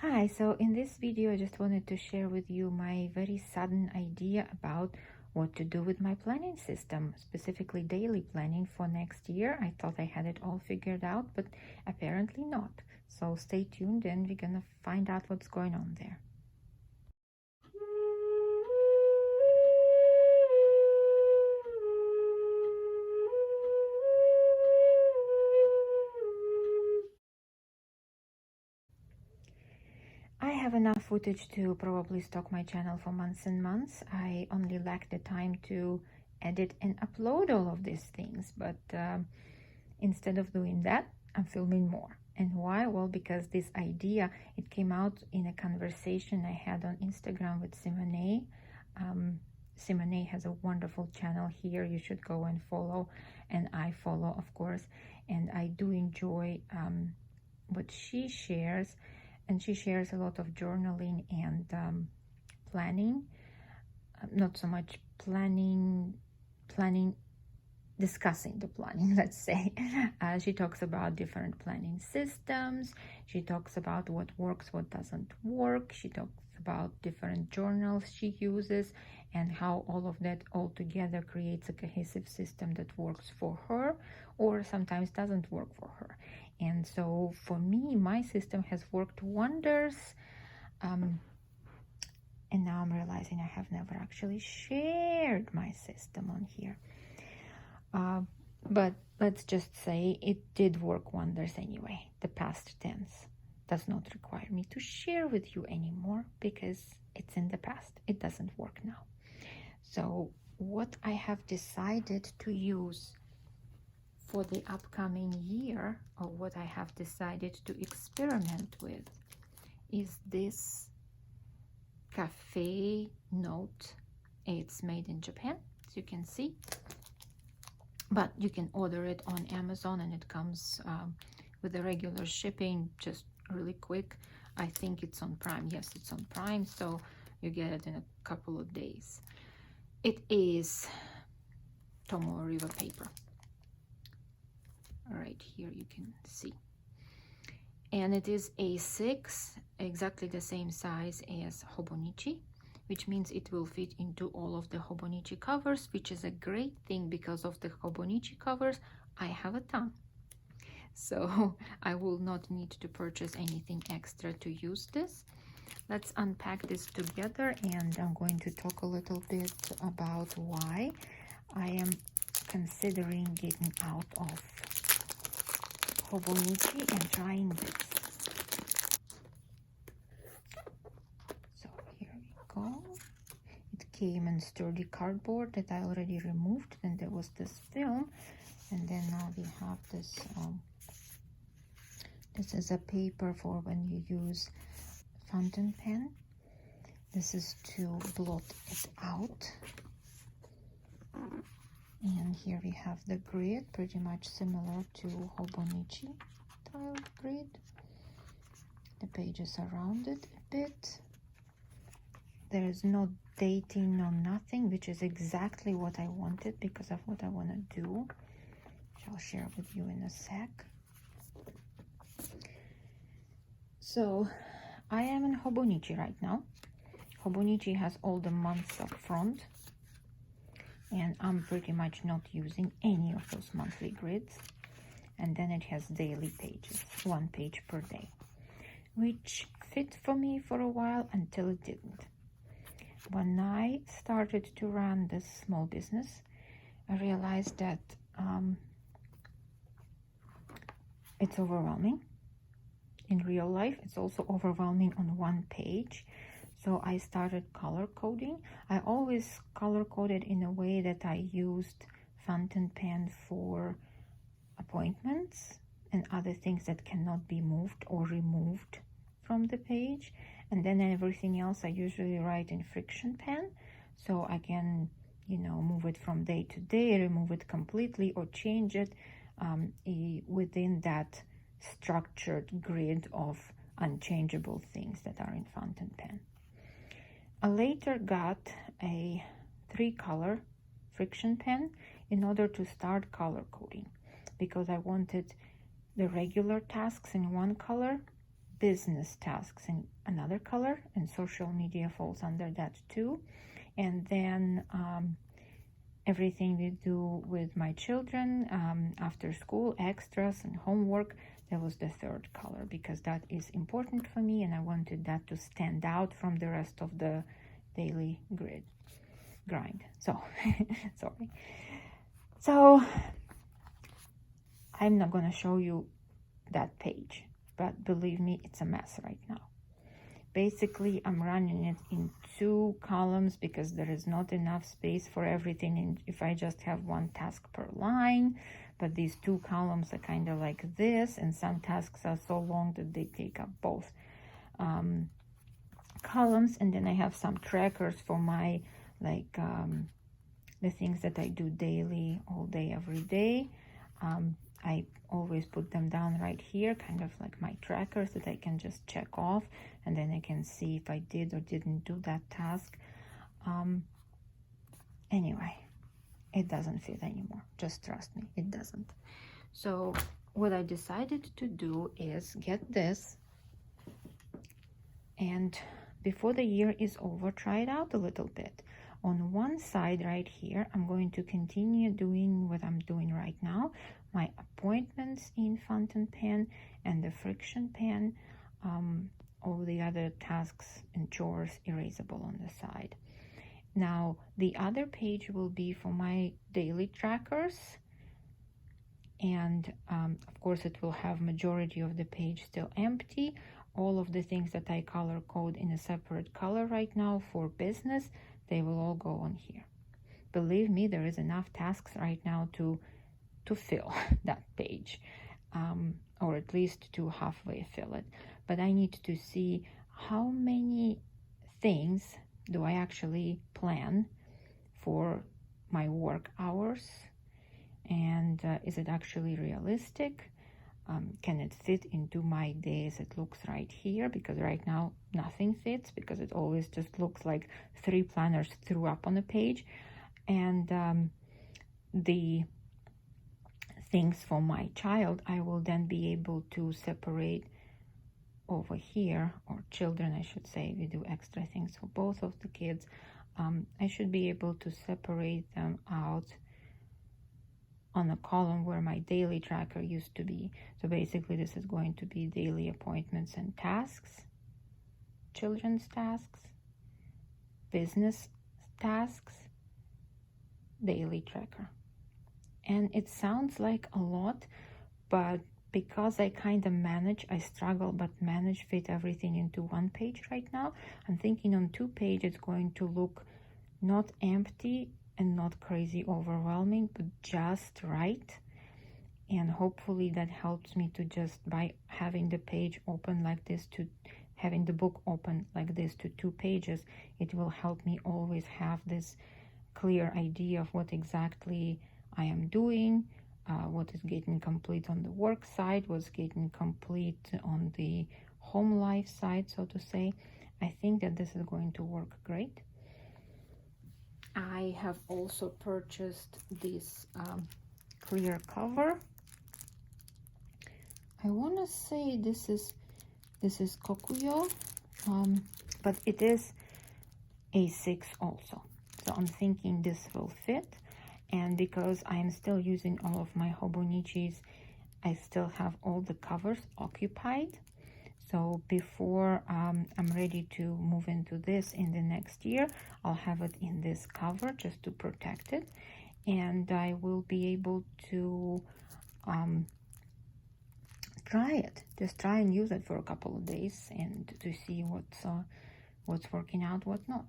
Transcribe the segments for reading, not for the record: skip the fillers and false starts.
Hi, so in this video I just wanted to share with you my very sudden idea about what to do with my planning system, specifically daily planning for next year. I thought I had it all figured out, but apparently not. So stay tuned and we're gonna find out what's going on there. I have enough footage to probably stock my channel for months and months. I only lack the time to edit and upload all of these things, but instead of doing that, I'm filming more. And why? Well, because this idea, it came out in a conversation I had on Instagram with Simone. Simone has a wonderful channel here. You should go and follow, and I follow, of course. And I do enjoy what she shares, and she shares a lot of journaling and planning. Not so much planning, discussing the planning, let's say. She talks about different planning systems. She talks about what works, what doesn't work. She talks about different journals she uses and how all of that all together creates a cohesive system that works for her or sometimes doesn't work for her. And so for me, my system has worked wonders. And now I'm realizing I have never actually shared my system on here. But let's just say it did work wonders anyway. The past tense does not require me to share with you anymore because it's in the past. It doesn't work now. So what I have decided to use for the upcoming year, or what I have decided to experiment with, is this cafe note. It's made in Japan, as you can see. But you can order it on Amazon and it comes with the regular shipping, just really quick. I think it's on Prime. Yes, it's on Prime, so you get it in a couple of days. It is Tomoe River paper. Right here you can see. And it is A6, exactly the same size as Hobonichi, which means it will fit into all of the Hobonichi covers, which is a great thing because of the Hobonichi covers. I have a ton. So I will not need to purchase anything extra to use this. Let's unpack this together, and I'm going to talk a little bit about why I am considering getting out of Hobonichi and trying this. So here we go. It came in sturdy cardboard that I already removed. Then there was this film, and then now we have this. This is a paper for when you use fountain pen. This is to blot it out. And here we have the grid, pretty much similar to Hobonichi style grid. The pages are rounded a bit. There is no dating, no nothing, which is exactly what I wanted because of what I want to do, which I'll share with you in a sec. So I am in Hobonichi right now. Hobonichi has all the months up front, and I'm pretty much not using any of those monthly grids. And then it has daily pages, 1 page per day, which fit for me for a while until it didn't. When I started to run this small business, I realized that it's overwhelming. In real life, it's also overwhelming on 1 page. So I started color coding. I always color coded in a way that I used fountain pen for appointments and other things that cannot be moved or removed from the page. And then everything else I usually write in friction pen, so I can, move it from day to day, remove it completely, or change it within that structured grid of unchangeable things that are in fountain pen. I later got a 3-color friction pen in order to start color coding because I wanted the regular tasks in 1 color, business tasks in another color, and social media falls under that too. And then everything we do with my children after school, extras and homework, that was the third color, because that is important for me and I wanted that to stand out from the rest of the daily grind. So sorry. So I'm not going to show you that page, but believe me, it's a mess right now. Basically, I'm running it in 2 columns because there is not enough space for everything, and if I just have 1 task per line. But these 2 columns are kind of like this, and some tasks are so long that they take up both columns. And then I have some trackers for my the things that I do daily, all day, every day. I always put them down right here, kind of like my trackers that I can just check off, and then I can see if I did or didn't do that task. Anyway, it doesn't fit anymore. Just trust me, it doesn't. So what I decided to do is get this, and before the year is over, try it out a little bit. On one side right here, I'm going to continue doing what I'm doing right now, my appointments in fountain pen and the friction pen, all the other tasks and chores erasable on the side. Now, the other page will be for my daily trackers, and of course it will have majority of the page still empty. All of the things that I color code in a separate color right now for business, they will all go on here. Believe me, there is enough tasks right now to fill that page, or at least to halfway fill it. But I need to see how many things do I actually plan for my work hours, and is it actually realistic? Can it fit into my day as it looks right here? Because right now nothing fits, because it always just looks like 3 planners threw up on a page. And the things for my child, I will then be able to separate over here, or children I should say, we do extra things for both of the kids. I should be able to separate them out on a column where my daily tracker used to be. So basically this is going to be daily appointments and tasks, children's tasks, business tasks, daily tracker. And it sounds like a lot, but because I kind of manage, I struggle, but manage fit everything into 1 page right now. I'm thinking on 2 pages it's going to look not empty and not crazy overwhelming, but just right. And hopefully that helps me to just, by having the page open like this, to having the book open like this to 2 pages, it will help me always have this clear idea of what exactly I am doing, what is getting complete on the work side, what's getting complete on the home life side, so to say. I think that this is going to work great. I have also purchased this clear cover. I want to say this is Kokuyo, but it is A6 also. So I'm thinking this will fit. And because I am still using all of my Hobonichis, I still have all the covers occupied. So before I'm ready to move into this in the next year, I'll have it in this cover just to protect it. And I will be able to try it. Just try and use it for a couple of days and to see what's working out, what not.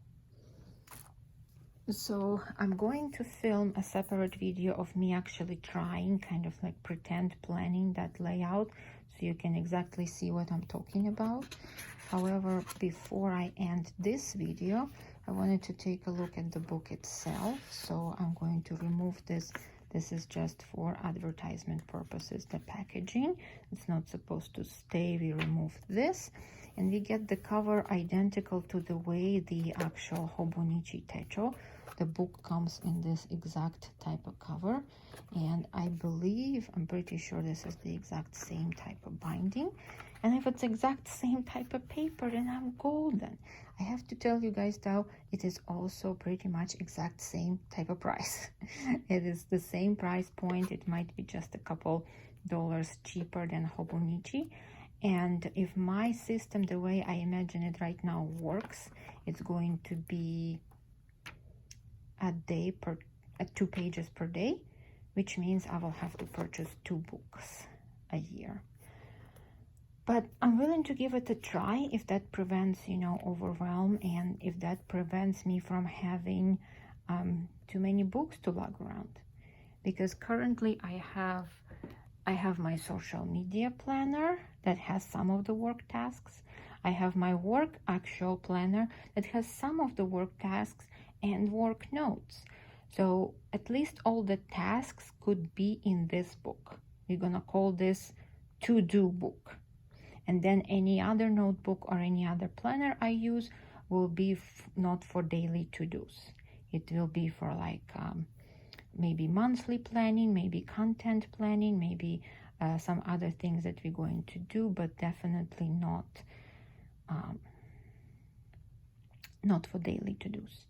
So I'm going to film a separate video of me actually trying, kind of like pretend planning that layout, so you can exactly see what I'm talking about. However, before I end this video, I wanted to take a look at the book itself. So I'm going to remove this. This is just for advertisement purposes, the packaging. It's not supposed to stay. We remove this. And we get the cover identical to the way the actual Hobonichi Techo, the book, comes in this exact type of cover. And I believe, I'm pretty sure this is the exact same type of binding. And if it's exact same type of paper, then I'm golden. I have to tell you guys though, it is also pretty much exact same type of price. It is the same price point. It might be just a couple dollars cheaper than Hobonichi. And if my system, the way I imagine it right now, works, it's going to be a 2 pages per day, which means I will have to purchase 2 books a year. But I'm willing to give it a try if that prevents, overwhelm, and if that prevents me from having too many books to lug around. Because currently I have my social media planner that has some of the work tasks. I have my work actual planner that has some of the work tasks and work notes. So at least all the tasks could be in this book. We're gonna call this to-do book. And then any other notebook or any other planner I use will be not for daily to-dos. It will be for like maybe monthly planning, maybe content planning, maybe some other things that we're going to do, but definitely not for daily to-dos.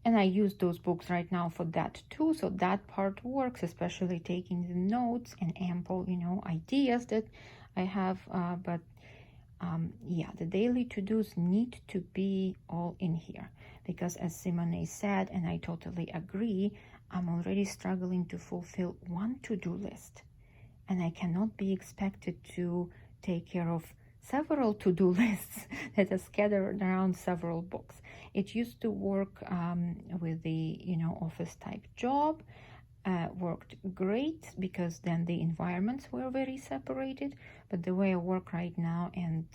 And I use those books right now for that too, so that part works, especially taking the notes and ample, ideas that I have. But yeah, the daily to-dos need to be all in here, because as Simone said, and I totally agree, I'm already struggling to fulfill one to-do list, and I cannot be expected to take care of several to-do lists that are scattered around several books. It used to work with the office type job. Worked great because then the environments were very separated, but the way I work right now and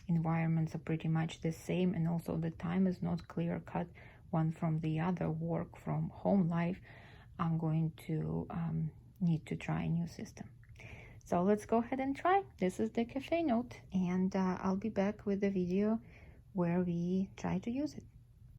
environments are pretty much the same, and also the time is not clear cut one from the other, work from home life, I'm going to need to try a new system. So let's go ahead and try. This is the cafe note, and I'll be back with the video where we try to use it.